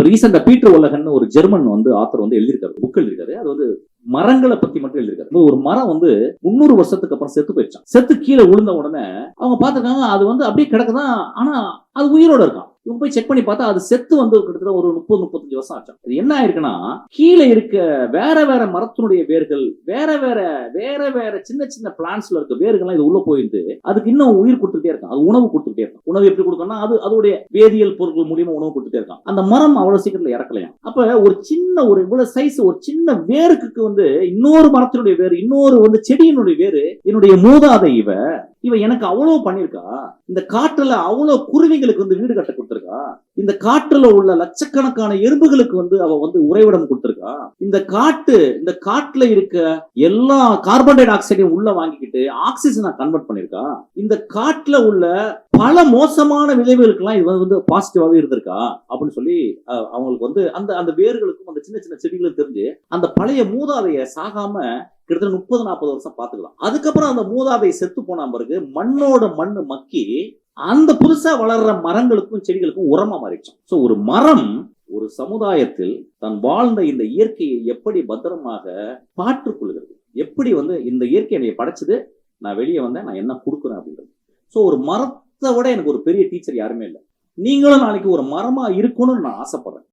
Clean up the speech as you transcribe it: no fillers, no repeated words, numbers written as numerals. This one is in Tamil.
ரீசெண்டா பீட்டர் ஒல்லகன் ஒரு ஜெர்மன் ஆத்தர் எழுதியிருக்காரு, புக் எழுதியிருக்காரு. அது மரங்களை பத்தி மட்டும் எழுதியிருக்காரு. ஒரு மரம் 300 வருஷத்துக்கு அப்புறம் செத்து போயிடுச்சான். செத்து கீழே விழுந்த உடனே அவங்க பாத்துருக்காங்க, அது அப்படியே கிடக்குதான், ஆனா அது உயிரோட இருக்கான். இவங்க போய் செக் பண்ணி பார்த்தா அது செத்து கிட்டத்தட்ட ஒரு 30-35 வருஷம் ஆச்சு. அது என்ன ஆயிருக்குன்னா, கீழே இருக்க வேற வேற மரத்தினுடைய வேர்கள், வேற வேற வேற வேற சின்ன சின்ன பிளான்ட்ஸ்ல இருக்க வேர்கள்லாம் இது உள்ள போயிட்டு அதுக்கு இன்னும் உயிர் கொடுத்துட்டே இருக்கான். அது உணவு கொடுத்துட்டே இருக்கான். உணவு எப்படி கொடுக்கணும்னா அதோடைய வேதியியல் பொருட்கள் மூலியமா உணவு கொடுத்துட்டே இருக்கான். அந்த மரம் அவ்வளவு சீக்கிரத்துல இறக்கலையா. அப்ப ஒரு சின்ன இவ்வளவு சைஸ் ஒரு சின்ன வேருக்கு இன்னொரு மரத்தினுடைய வேறு, இன்னொரு செடியினுடைய வேறு, என்னுடைய மூதாதை இவ எனக்கு அவ்வளவு பண்ணிருக்கா. இந்த காட்டுல அவ்வளவு குருவிகளுக்கு வீடு கட்ட கொடுத்திருக்கா. இந்த காட்டுல உள்ள லட்சக்கணக்கான எறும்புகளுக்கு அவ உறைவிடம் கொடுத்திருக்கா. இந்த காட்டுல இருக்க எல்லா கார்பன் டை ஆக்சைடையும் உள்ள வாங்கிக்கிட்டு ஆக்சிஜனை கன்வெர்ட் பண்ணிருக்கா. இந்த காட்டுல உள்ள பல மோசமான விளைவுகளுக்கு எல்லாம் இது பாசிட்டிவாவே இருந்திருக்கா அப்படின்னு சொல்லி அவங்களுக்கு அந்த வேர்களுக்கும் அந்த சின்ன சின்ன செடிகளும் தெரிஞ்சு அந்த பழைய மூதாதைய சாகாம கிட்டத்தட்ட 30-40 வருஷம் பாத்துக்கலாம். அதுக்கப்புறம் அந்த மூதாதை செத்து போன பிறகு மண்ணோட மண்ணு மக்கி அந்த புதுசா வளர்ற மரங்களுக்கும் செடிகளுக்கும் உரமா மாறிடுச்சு. சோ ஒரு மரம் ஒரு சமுதாயத்தில் தான் வாழ்ந்த இந்த இயற்கையை எப்படி பத்திரமாக பாற்றுக் கொள்கிறது, எப்படி இந்த இயற்கை என்னைய படைச்சது, நான் வெளியே வந்தேன், நான் என்ன கொடுக்குறேன் அப்படின்றது. சோ ஒரு மரத்தை விட எனக்கு ஒரு பெரிய டீச்சர் யாருமே இல்லை. நீங்களும் நாளைக்கு ஒரு மரமா இருக்கணும்னு நான் ஆசைப்படுறேன்.